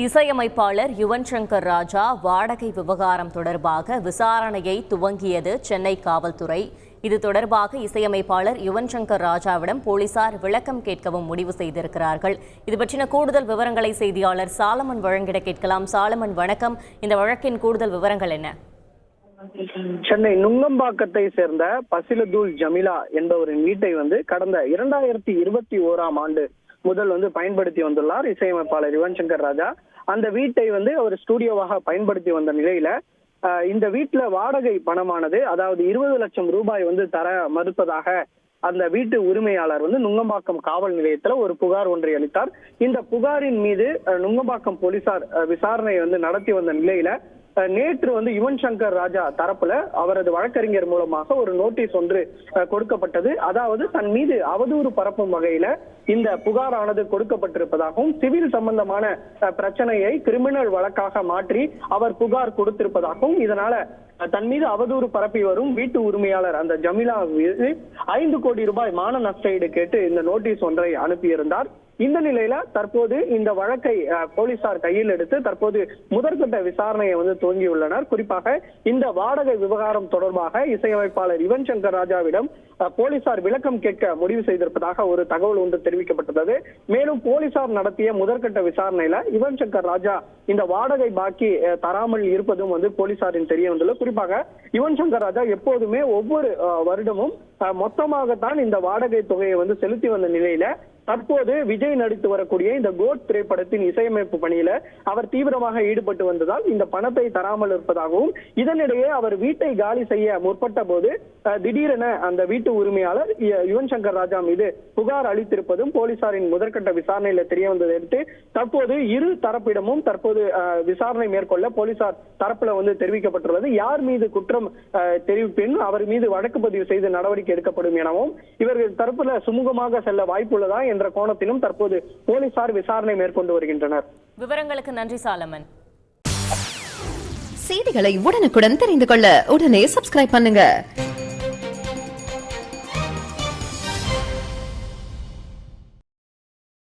இசையமைப்பாளர் யுவன் சங்கர் ராஜா வாடகை விவகாரம் தொடர்பாக விசாரணையை துவங்கியது சென்னை காவல்துறை. இது தொடர்பாக இசையமைப்பாளர் யுவன் சங்கர் ராஜாவிடம் போலீசார் விளக்கம் கேட்கவும் முடிவு செய்திருக்கிறார்கள். இது பற்றின கூடுதல் விவரங்களை செய்தியாளர் சாலமன் வழங்கிட கேட்கலாம். சாலமன், வணக்கம். இந்த வழக்கின் கூடுதல் விவரங்கள் என்ன? சென்னை நுங்கம்பாக்கத்தை சேர்ந்த பசிலதுல் ஜமீலா என்பவரின் வீட்டை கடந்த 2021ஆம் ஆண்டு முதல் பயன்படுத்தி வந்துள்ளார் இசையமைப்பாளர் யுவன் சங்கர் ராஜா. அந்த வீட்டை அவர் ஸ்டுடியோவாக பயன்படுத்தி வந்த நிலையில இந்த வீட்டுல வாடகை பணமானது, அதாவது 20 லட்சம் ரூபாய் தர மறுப்பதாக அந்த வீட்டு உரிமையாளர் நுங்கம்பாக்கம் காவல் நிலையத்துல ஒரு புகார் ஒன்றை அளித்தார். இந்த புகாரின் மீது நுங்கம்பாக்கம் போலீசார் விசாரணை நடத்தி வந்த நிலையில நேற்று யுவன் சங்கர் ராஜா தரப்புல அவரது வழக்கறிஞர் மூலமாக ஒரு நோட்டீஸ் ஒன்று கொடுக்கப்பட்டது. அதாவது தன் மீது அவதூறு பரப்பும் வகையில இந்த புகாரானது கொடுக்கப்பட்டிருப்பதாகவும், சிவில் சம்பந்தமான பிரச்சனையை கிரிமினல் வழக்காக மாற்றி அவர் புகார் கொடுத்திருப்பதாகவும், இதனால தன் மீது அவதூறு பரப்பி வரும் வீட்டு உரிமையாளர் அந்த ஜமீலா 5 கோடி ரூபாய் மான நஷ்டஈடு கேட்டு இந்த நோட்டீஸ் ஒன்றை அனுப்பியிருந்தார். இந்த நிலையில தற்போது இந்த வழக்கை போலீசார் கையில் எடுத்து தற்போது முதற்கட்ட விசாரணையை துவங்கியுள்ளனர். குறிப்பாக இந்த வாடகை விவகாரம் தொடர்பாக இசையமைப்பாளர் யுவன் சங்கர் ராஜாவிடம் போலீசார் விளக்கம் கேட்க முடிவு செய்திருப்பதாக ஒரு தகவல் ஒன்று தெரிவிக்கப்பட்டுள்ளது. மேலும் போலீசார் நடத்திய முதற்கட்ட விசாரணையில யுவன் சங்கர் ராஜா இந்த வாடகை பாக்கி தராமல் இருப்பதும் போலீசாரின் தெரிய வந்துள்ளது. குறிப்பாக யுவன் சங்கர் ராஜா எப்போதுமே ஒவ்வொரு வருடமும் மொத்தமாகத்தான் இந்த வாடகை தொகையை செலுத்தி வந்த நிலையில தற்போது விஜய் நடித்து வரக்கூடிய இந்த கோட் திரைப்படத்தின் இசையமைப்பு பணியில அவர் தீவிரமாக ஈடுபட்டு வந்ததால் இந்த பணத்தை தராமல் இருப்பதாகவும், இதனிடையே அவர் வீட்டை காலி செய்ய முற்பட்ட போது திடீரென அந்த வீட்டு உரிமையாளர் யுவன் சங்கர் ராஜா மீது புகார் அளித்திருப்பதும் போலீசாரின் முதற்கட்ட விசாரணையில தெரிய வந்ததை அடுத்து தற்போது இரு தரப்பிடமும் தற்போது விசாரணை மேற்கொள்ள போலீசார் தரப்புல தெரிவிக்கப்பட்டுள்ளது. யார் மீது குற்றம் தெரிவிப்பின் அவர் மீது வழக்கு பதிவு செய்து நடவடிக்கை எடுக்கப்படும் எனவும், இவர்கள் தரப்புல சுமூகமாக செல்ல வாய்ப்புள்ளதா என்ற கோணத்திலும் தற்போது போலீசார் விசாரணை மேற்கொண்டு வருகின்றனர். விவரங்களுக்கு நன்றி சாலமன். செய்திகளை உடனுக்குடன் தெரிந்து கொள்ள உடனே சப்ஸ்கிரைப் பண்ணுங்க.